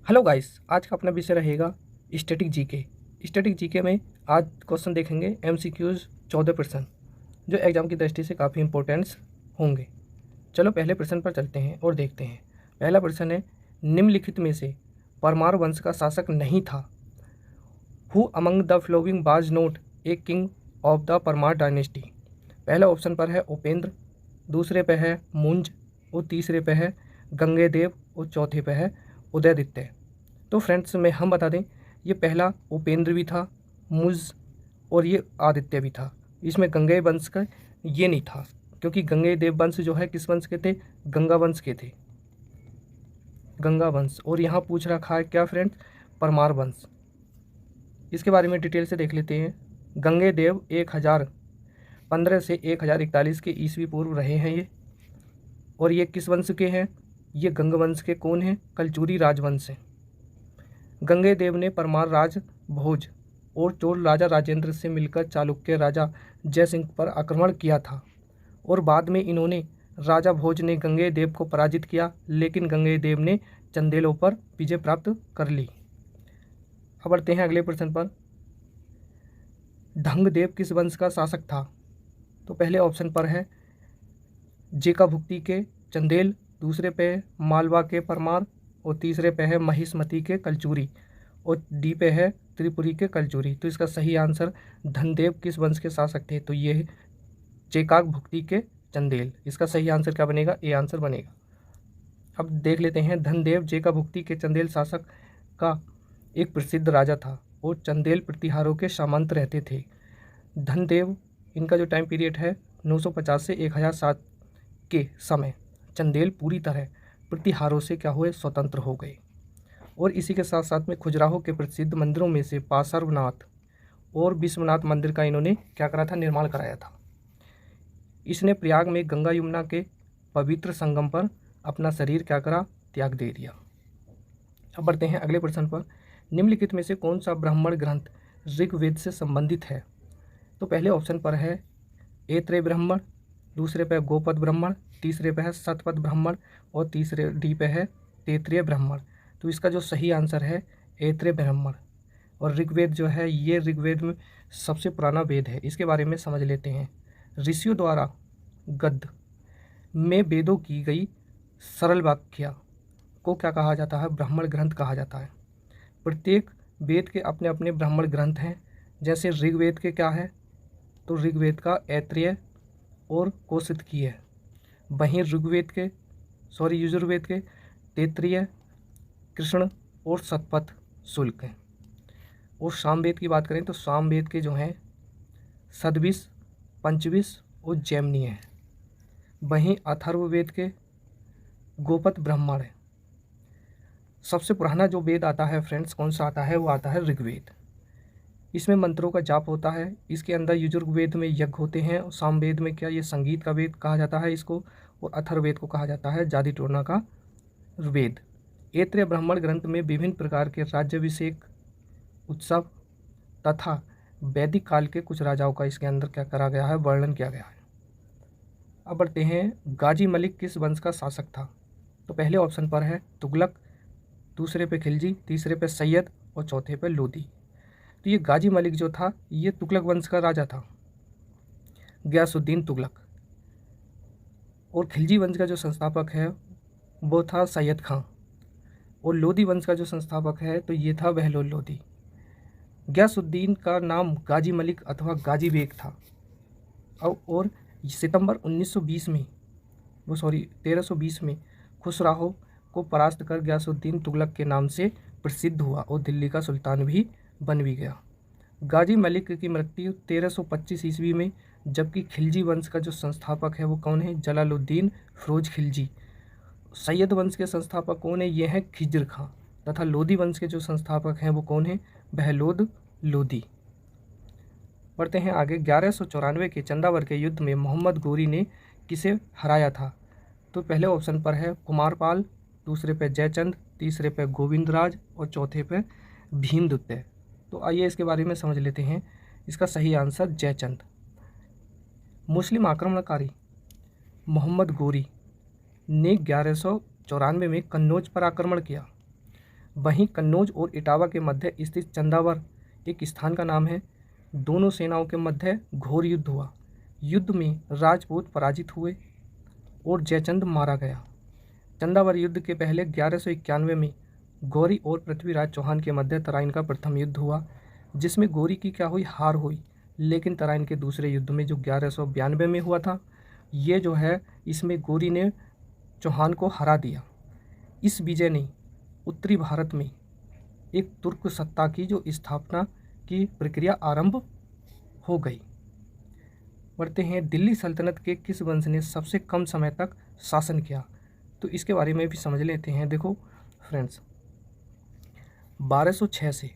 Hello guys, आज का अपना विषय रहेगा स्टैटिक जीके। स्टैटिक जीके में आज क्वेश्चन देखेंगे एमसीक्यूज 14% जो एग्जाम की दृष्टि से काफ़ी इंपॉर्टेंस होंगे। चलो पहले प्रश्न पर चलते हैं और देखते हैं। पहला प्रश्न है, निम्नलिखित में से परमार वंश का शासक नहीं था। Who among the flowing was not a king of the Parmar dynasty. पहला ऑप्शन पर है उपेंद्र, दूसरे पे है मुंज और तीसरे पे है गंगेदेव और चौथे पे है उदयदित्य। तो फ्रेंड्स में हम बता दें, ये पहला उपेंद्र भी था, मुज और ये आदित्य भी था। इसमें गंगे वंश का ये नहीं था, क्योंकि गंगे देव वंश जो है किस वंश के थे? गंगा वंश के थे, गंगा वंश। और यहाँ पूछ रखा है क्या फ्रेंड्स? परमार वंश। इसके बारे में डिटेल से देख लेते हैं। गंगे देव 1015 से 1041 के ईस्वी पूर्व रहे हैं ये। और ये किस वंश के हैं? ये गंग वंश के कौन हैं? कलचुरी राजवंश हैं। गंगे देव ने परमार राज भोज और चोल राजा राजेंद्र से मिलकर चालुक्य राजा जयसिंह पर आक्रमण किया था, और बाद में इन्होंने राजा भोज ने गंगे देव को पराजित किया, लेकिन गंगे देव ने चंदेलों पर विजय प्राप्त कर ली। अब बढ़ते हैं अगले प्रश्न पर। ढंगदेव किस वंश का शासक था? तो पहले ऑप्शन पर है जेका भुक्ति के चंदेल, दूसरे पे मालवा के परमार और तीसरे पे है महिष्मती के कलचुरी और डी पे है त्रिपुरी के कलचुरी। तो इसका सही आंसर धनदेव किस वंश के शासक थे? तो ये चेकाक भुक्ति के चंदेल। इसका सही आंसर क्या बनेगा? ए आंसर बनेगा। अब देख लेते हैं। धनदेव जेका भुक्ति के चंदेल शासक का एक प्रसिद्ध राजा था और चंदेल प्रतिहारों के सामंत रहते थे। धनदेव इनका जो टाइम पीरियड है 950 से 1007 के समय चंदेल पूरी तरह प्रतिहारों से क्या हुए? स्वतंत्र हो गए। और इसी के साथ साथ में खजुराहो के प्रसिद्ध मंदिरों में से पार्श्वनाथ और विश्वनाथ मंदिर का इन्होंने क्या करा था? निर्माण कराया था। इसने प्रयाग में गंगा यमुना के पवित्र संगम पर अपना शरीर क्या करा? त्याग दे दिया। अब बढ़ते हैं अगले प्रश्न पर। निम्नलिखित में से कौन सा ब्राह्मण ग्रंथ ऋग्वेद से संबंधित है? तो पहले ऑप्शन पर है ऐत्रेय ब्राह्मण, दूसरे पे गोपद ब्राह्मण, तीसरे पे है शतपथ ब्राह्मण और तीसरे डी पे है तैत्रीय ब्राह्मण। तो इसका जो सही आंसर है ऐत्रेय ब्राह्मण। और ऋग्वेद जो है ये ऋग्वेद में सबसे पुराना वेद है। इसके बारे में समझ लेते हैं। ऋषियों द्वारा गद्य में वेदों की गई सरल व्याख्या को क्या कहा जाता है? ब्राह्मण ग्रंथ कहा जाता है। प्रत्येक वेद के अपने अपने ब्राह्मण ग्रंथ हैं। जैसे ऋग्वेद के क्या है? तो ऋग्वेद का ऐत्रेय और कौशिकी है। वहीं यजुर्वेद के तैत्रीय, कृष्ण और शतपथ शुल्क हैं। और सामवेद की बात करें तो सामवेद के जो हैं सदविश, पंचविश और जैमिनी हैं। वहीं अथर्ववेद के गोपद ब्राह्मण है। सबसे पुराना जो वेद आता है फ्रेंड्स, कौन सा आता है? वो आता है ऋग्वेद। इसमें मंत्रों का जाप होता है। इसके अंदर यजुर्वेद में यज्ञ होते हैं और सामवेद में क्या? ये संगीत का वेद कहा जाता है इसको। और अथर्ववेद को कहा जाता है जाति टोना का वेद। ऐत्रेय ब्राह्मण ग्रंथ में विभिन्न प्रकार के राज्याभिषेक उत्सव तथा वैदिक काल के कुछ राजाओं का इसके अंदर क्या करा गया है? वर्णन किया गया है। अब बढ़ते हैं। गाजी मलिक किस वंश का शासक था? तो पहले ऑप्शन पर है तुगलक, दूसरे पे खिलजी, तीसरे पे सैयद और चौथे पे लोदी। तो ये गाजी मलिक जो था ये तुगलक वंश का राजा था, गयासुद्दीन तुगलक। और खिलजी वंश का जो संस्थापक है वो था सैयद खां। और लोदी वंश का जो संस्थापक है तो ये था बहलोल लोदी। गयासुद्दीन का नाम गाजी मलिक अथवा गाजी बेग था। और सितंबर 1320 में खुसराहो को परास्त कर गयासुद्दीन तुगलक के नाम से प्रसिद्ध हुआ और दिल्ली का सुल्तान भी बन भी गया। गाजी मलिक की मृत्यु 1325 ईस्वी में, जबकि खिलजी वंश का जो संस्थापक है वो कौन है? जलालुद्दीन फिरोज खिलजी। सैयद वंश के संस्थापक कौन है? ये हैं खिज्र खां। तथा लोदी वंश के जो संस्थापक हैं वो कौन है? बहलोद लोदी। बढ़ते हैं आगे। 1194 के चंदावर के युद्ध में मोहम्मद गोरी ने किसे हराया था? तो पहले ऑप्शन पर है कुमारपाल, दूसरे पे जयचंद, तीसरे पे गोविंदराज और चौथे पे भीमदुत्य। तो आइए इसके बारे में समझ लेते हैं। इसका सही आंसर जयचंद। मुस्लिम आक्रमणकारी मोहम्मद गोरी ने 1194 में कन्नौज पर आक्रमण किया। वहीं कन्नौज और इटावा के मध्य स्थित चंदावर एक स्थान का नाम है। दोनों सेनाओं के मध्य घोर युद्ध हुआ। युद्ध में राजपूत पराजित हुए और जयचंद मारा गया। चंदावर युद्ध के पहले 1191 में गौरी और पृथ्वीराज चौहान के मध्य तराइन का प्रथम युद्ध हुआ, जिसमें गौरी की क्या हुई, हार हुई। लेकिन तराइन के दूसरे युद्ध में जो 1192 में हुआ था, ये जो है इसमें गौरी ने चौहान को हरा दिया। इस विजय ने उत्तरी भारत में एक तुर्क सत्ता की जो स्थापना की प्रक्रिया आरंभ हो गई। बढ़ते हैं, दिल्ली सल्तनत के किस वंश ने सबसे कम समय तक शासन किया? तो इसके बारे में भी समझ लेते हैं। देखो फ्रेंड्स, 1206 से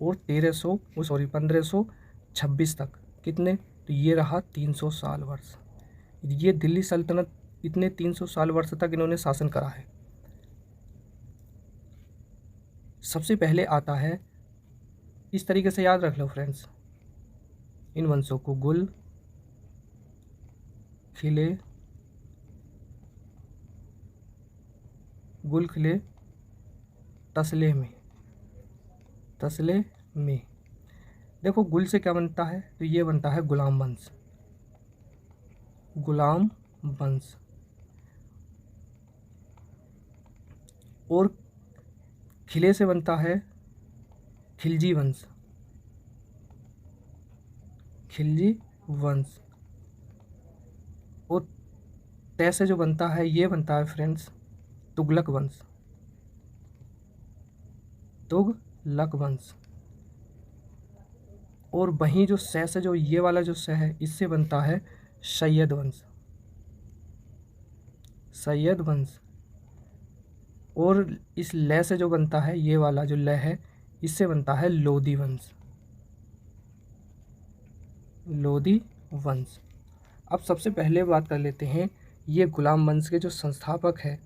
और 1526 तक कितने, तो ये रहा 300 साल वर्ष। ये दिल्ली सल्तनत इतने 300 साल वर्ष तक इन्होंने शासन करा है। सबसे पहले आता है, इस तरीके से याद रख लो फ्रेंड्स, इन वंशों को गुल, खिले, गुल खिले, तसले में। देखो गुल से क्या बनता है, तो ये बनता है गुलाम वंश, गुलाम वंश। और खिले से बनता है खिलजी वंश, खिलजी वंश। और तय से जो बनता है, ये बनता है फ्रेंड्स तुगलक वंश, तुगलक वंश। और वहीं जो सै से जो ये वाला जो सै है, इससे बनता है सैयद वंश, सैयद वंश। और इस लय से जो बनता है, ये वाला जो लय है, इससे बनता है लोधी वंश, लोधी वंश। अब सबसे पहले बात कर लेते हैं, ये गुलाम वंश के जो संस्थापक है,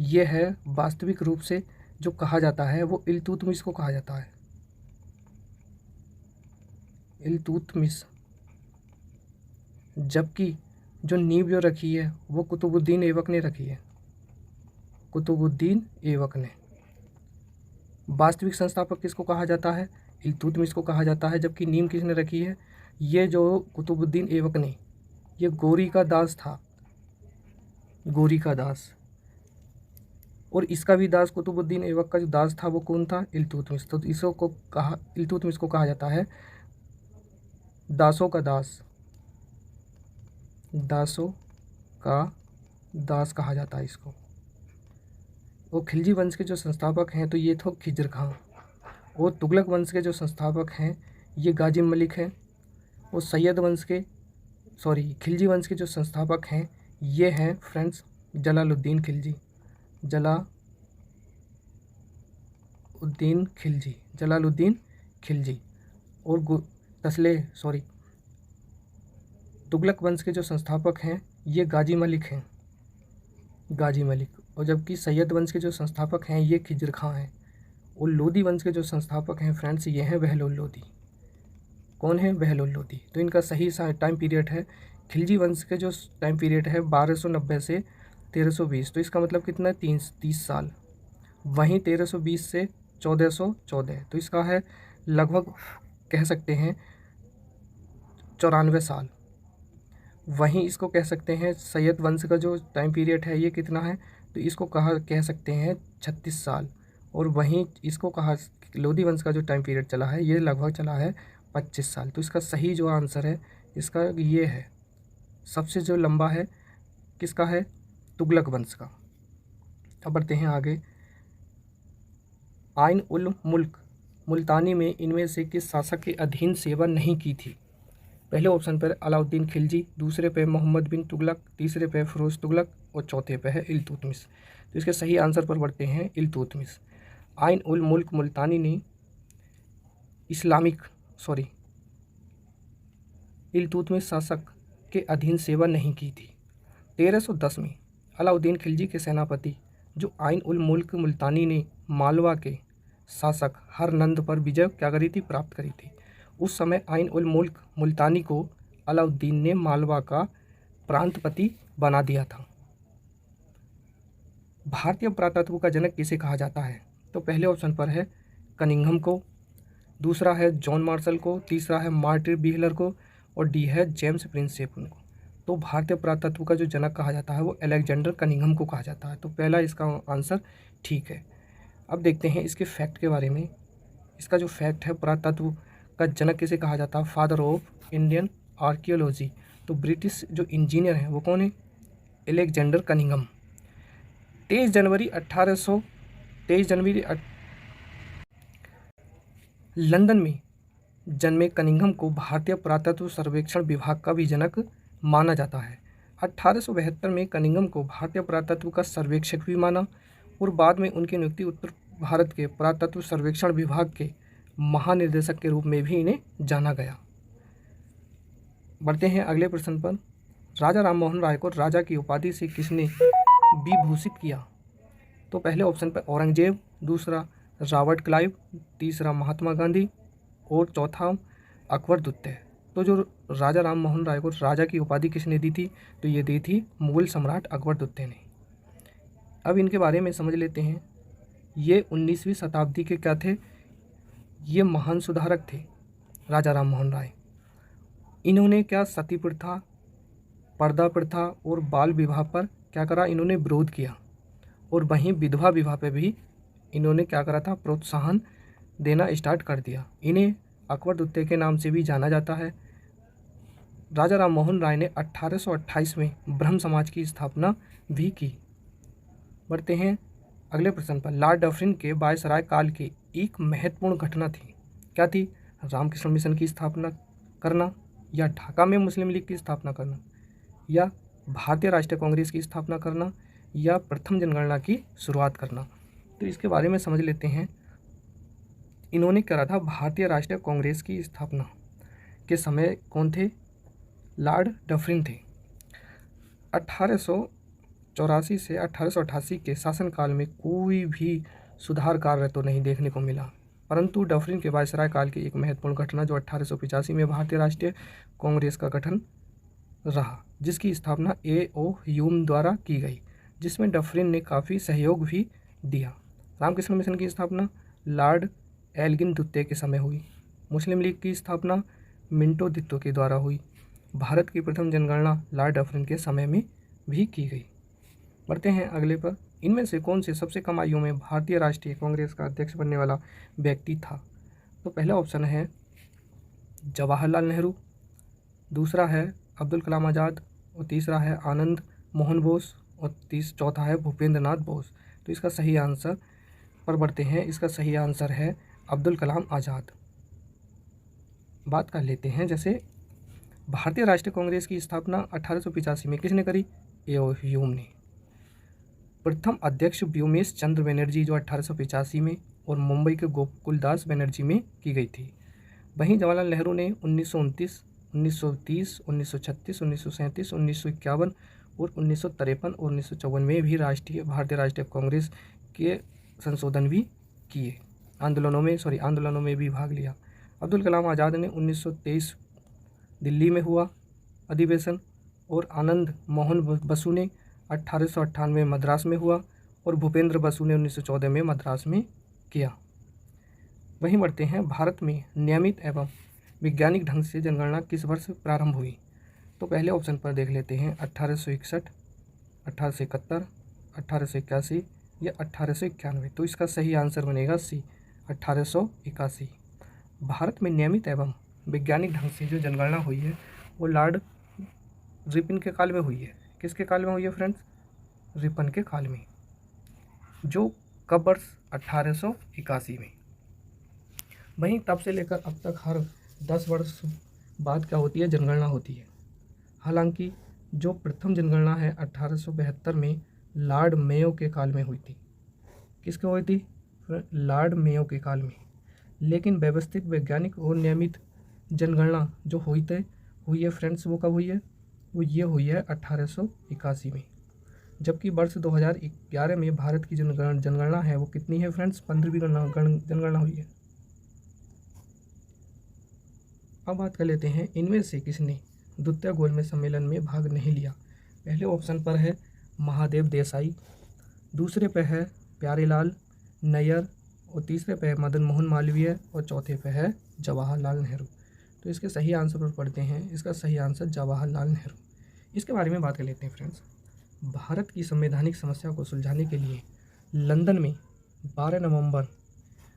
ये है वास्तविक रूप से जो कहा जाता है वो इल्तुतमिश को कहा जाता है, इल्तुतमिश। जबकि जो नींव जो रखी है वो कुतुबुद्दीन ऐबक ने रखी है, कुतुबुद्दीन ऐबक ने। वास्तविक संस्थापक किसको कहा जाता है, इल्तुतमिश को कहा जाता है। जबकि नींव किसने रखी है, ये जो कुतुबुद्दीन ऐबक ने, ये गोरी का दास था, गोरी का दास। और इसका भी दास, कुतुबुद्दीन ऐबक का जो दास था वो कौन था, इल्तुतमिश। तो इसको को कहा, इल्तुतमिश को कहा जाता है दासों का दास, दासों का दास कहा जाता है इसको। और खिलजी वंश के जो संस्थापक हैं, तो ये तो खिज्र खां। और तुगलक वंश के जो संस्थापक हैं, ये गाजी मलिक हैं। और सैयद वंश के, सॉरी, खिलजी वंश के जो संस्थापक हैं, ये हैं फ्रेंड्स जलालुद्दीन खिलजी, जलालुद्दीन खिलजी, जलालुद्दीन खिलजी। और तुगलक वंश के जो संस्थापक हैं, ये गाजी मलिक हैं, गाजी मलिक। और जबकि सैयद वंश के जो संस्थापक हैं, ये खिज्र खां हैं। और लोधी वंश के जो संस्थापक हैं फ्रेंड्स, ये हैं बहलोल लोधी। कौन है, बहलोल लोधी। तो इनका सही टाइम पीरियड है, खिलजी वंश के जो टाइम पीरियड है 1290 से 1320, तो इसका मतलब कितना है, 30 साल। वहीं 1320 से 1414, तो इसका है लगभग कह सकते हैं 94 साल। वहीं इसको कह सकते हैं सैयद वंश का जो टाइम पीरियड है, ये कितना है, तो इसको कह सकते हैं 36 साल। और वहीं इसको कहा, लोधी वंश का जो टाइम पीरियड चला है, ये लगभग चला है 25 साल। तो इसका सही जो आंसर है इसका ये है, सबसे जो लंबा है किसका है, तुगलक वंश का। अब बढ़ते हैं आगे। आइन उल मुल्क मुल्तानी में इनमें से किस शासक के अधीन सेवा नहीं की थी? पहले ऑप्शन पर अलाउद्दीन खिलजी, दूसरे पे मोहम्मद बिन तुगलक, तीसरे पे फिरोज तुगलक और चौथे पे है इल्तुतमिश। तो इसके सही आंसर पर बढ़ते हैं इल्तुतमिश। आइन उल मुल्क मुल्तानी ने इल्तुतमिश शासक के अधीन सेवा नहीं की थी। 1310 में अलाउद्दीन खिलजी के सेनापति जो आइन उल मुल्क मुल्तानी ने मालवा के शासक हरनंद पर विजय क्या करी थी, प्राप्त करी थी। उस समय आइन उल मुल्क मुल्तानी को अलाउद्दीन ने मालवा का प्रांतपति बना दिया था। भारतीय पुरातत्व का जनक किसे कहा जाता है? तो पहले ऑप्शन पर है कनिंघम को, दूसरा है जॉन मार्शल को, तीसरा है मार्टिन व्हीलर को और डी है जेम्स प्रिंसेप को। तो भारतीय पुरातत्व का जो जनक कहा जाता है वो अलेक्जेंडर कनिंघम को कहा जाता है। तो पहला इसका आंसर ठीक है। अब देखते हैं इसके फैक्ट के बारे में। इसका जो फैक्ट है, पुरातत्व का जनक किसे कहा जाता है? Father of Indian archaeology. तो ब्रिटिश जो इंजीनियर हैं वो कौन है? Alexander Cunningham. 23 जनवरी लंदन में जन्मे कनिंघम को भारतीय पुरातत्व सर्वेक्षण विभाग का भी जनक माना जाता है। 1872 में कनिंघम को भारतीय पुरातत्व का सर्वेक्षक भी माना और बाद में उनकी नियुक्ति उत्तर भारत के पुरातत्व सर्वेक्षण विभाग के महानिदेशक के रूप में भी इन्हें जाना गया। बढ़ते हैं अगले प्रश्न पर। राजा राममोहन राय को राजा की उपाधि से किसने विभूषित किया? तो पहले ऑप्शन पर औरंगजेब, दूसरा रॉबर्ट क्लाइव, तीसरा महात्मा गांधी और चौथा अकबर द्वितीय। तो जो राजा राममोहन राय को राजा की उपाधि किसने दी थी? तो ये दी थी मुगल सम्राट अकबर द्वितीय ने। अब इनके बारे में समझ लेते हैं। ये 19वीं शताब्दी के क्या थे? ये महान सुधारक थे राजा राममोहन राय। इन्होंने क्या सती प्रथा, पर्दा प्रथा और बाल विवाह पर क्या करा? इन्होंने विरोध किया और वहीं विधवा विवाह पे भी इन्होंने क्या करा था? प्रोत्साहन देना स्टार्ट कर दिया। इन्हें अकबर द्वितीय के नाम से भी जाना जाता है। राजा राममोहन राय ने 1828 में ब्रह्म समाज की स्थापना भी की। बढ़ते हैं अगले प्रश्न पर। लॉर्ड डफरिन के वायसराय काल की एक महत्वपूर्ण घटना थी, क्या थी? रामकृष्ण मिशन की स्थापना करना, या ढाका में मुस्लिम लीग की स्थापना करना, या भारतीय राष्ट्रीय कांग्रेस की स्थापना करना, या प्रथम जनगणना की शुरुआत करना। तो इसके बारे में समझ लेते हैं। इन्होंने करा था भारतीय राष्ट्रीय कांग्रेस की स्थापना के समय कौन थे? लॉर्ड डफरिन थे। 1884 से 1888 के शासनकाल में कोई भी सुधार कार्य तो नहीं देखने को मिला, परंतु डफरिन के वायसराय काल की एक महत्वपूर्ण घटना जो 1885 में भारतीय राष्ट्रीय कांग्रेस का गठन रहा, जिसकी स्थापना A.O. ह्यूम द्वारा की गई, जिसमें डफरिन ने काफ़ी सहयोग भी दिया। रामकृष्ण मिशन की स्थापना लॉर्ड एल्गिन द्वितीय के समय हुई। मुस्लिम लीग की स्थापना मिंटो द्वितीय के द्वारा हुई। भारत की प्रथम जनगणना लॉर्ड डफरिन के समय में भी की गई। बढ़ते हैं अगले पर। इनमें से कौन से सबसे कम आयु में भारतीय राष्ट्रीय कांग्रेस का अध्यक्ष बनने वाला व्यक्ति था? तो पहला ऑप्शन है जवाहरलाल नेहरू, दूसरा है अब्दुल कलाम आज़ाद और तीसरा है आनंद मोहन बोस और चौथा है भूपेंद्र नाथ बोस। तो इसका सही आंसर पर बढ़ते हैं। इसका सही आंसर है अब्दुल कलाम आज़ाद। बात कर लेते हैं, जैसे भारतीय राष्ट्रीय कांग्रेस की स्थापना 1885 में किसने करी? A.O. ह्यूम ने। प्रथम अध्यक्ष व्योमेश चंद्र बनर्जी जो 1885 में और मुंबई के गोकुलदास बनर्जी में की गई थी। वहीं जवाहरलाल नेहरू ने 1929, 1930, 1936, 1937, 1951 और 1953 और 1954 में भी भारतीय राष्ट्रीय कांग्रेस के संशोधन भी किए। आंदोलनों में भी भाग लिया। अब्दुल कलाम आज़ाद ने 1923 दिल्ली में हुआ अधिवेशन और आनंद मोहन बसु ने 1898 मद्रास में हुआ और भूपेंद्र बसु ने 1914 में मद्रास में किया। वहीं बढ़ते हैं, भारत में नियमित एवं वैज्ञानिक ढंग से जनगणना किस वर्ष प्रारंभ हुई? तो पहले ऑप्शन पर देख लेते हैं 1861, 1871, 1881 या 1891। तो इसका सही आंसर बनेगा सी, 1881। भारत में नियमित एवं वैज्ञानिक ढंग से जो जनगणना हुई है वो लॉर्ड रिपन के काल में हुई है। किसके काल में हुई है फ्रेंड्स? रिपन के काल में, जो कब वर्ष? 1881 में। वहीं तब से लेकर अब तक हर 10 वर्ष बाद क्या होती है? जनगणना होती है। हालांकि जो प्रथम जनगणना है 1872 में लॉर्ड मेयो के काल में हुई थी। किसके हुई थी? लॉर्ड मेयो के काल में। लेकिन व्यवस्थित, वैज्ञानिक और नियमित जनगणना जो हुई है फ्रेंड्स, वो कब हुई है? वो ये हुई है 1881 में। जबकि वर्ष 2011 में भारत की जनगणना है वो कितनी है फ्रेंड्स? 15वीं जनगणना हुई है। अब बात कर लेते हैं इनमें से किसने द्वितीय गोलमेज सम्मेलन में भाग नहीं लिया? पहले ऑप्शन पर है महादेव देसाई, दूसरे पर है प्यारेलाल नैयर और तीसरे पे है मदन मोहन मालवीय और चौथे पे है जवाहरलाल नेहरू। तो इसके सही आंसर पर पढ़ते हैं। इसका सही आंसर जवाहरलाल नेहरू। इसके बारे में बात कर लेते हैं फ्रेंड्स। भारत की संवैधानिक समस्या को सुलझाने के लिए लंदन में 12 नवंबर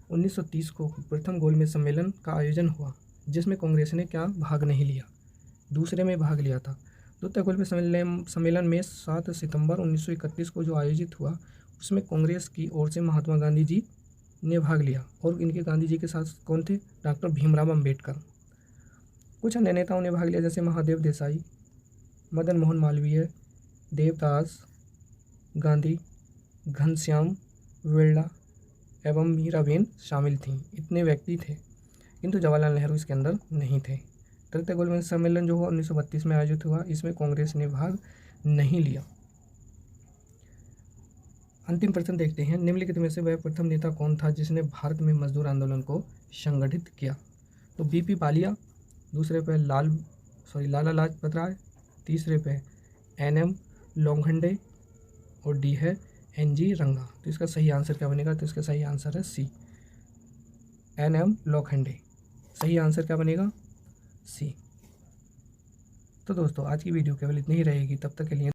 1930 को प्रथम गोलमेज सम्मेलन का आयोजन हुआ, जिसमें कांग्रेस ने क्या भाग नहीं लिया, दूसरे में भाग लिया था। द्वितीय गोलमेज सम्मेलन में 7 सितंबर 1931 को जो आयोजित हुआ, उसमें कांग्रेस की ओर से महात्मा गांधी जी ने भाग लिया और इनके गांधी जी के साथ कौन थे, डॉक्टर भीमराव अम्बेडकर। कुछ अन्य नेताओं ने भाग लिया, जैसे महादेव देसाई, मदन मोहन मालवीय, देवदास गांधी, घनश्याम वेल्ला एवं मीराबेन शामिल थीं। इतने व्यक्ति थे, किंतु जवाहरलाल नेहरू इसके अंदर नहीं थे। तृतीय गोलमेज सम्मेलन जो हुआ 1932 में आयोजित हुआ, इसमें कांग्रेस ने भाग नहीं लिया। अंतिम प्रश्न देखते हैं। निम्नलिखित में से वह प्रथम नेता कौन था जिसने भारत में मजदूर आंदोलन को संगठित किया? तो बीपी बालिया, दूसरे पे लाला लाजपत राय, तीसरे पे एनएम लोखंडे और डी है एनजी रंगा। तो इसका सही आंसर क्या बनेगा? तो इसका सही आंसर है सी, एनएम लोखंडे। सही आंसर क्या बनेगा? सी। तो दोस्तों आज की वीडियो केवल इतनी ही रहेगी। तब तक के लिए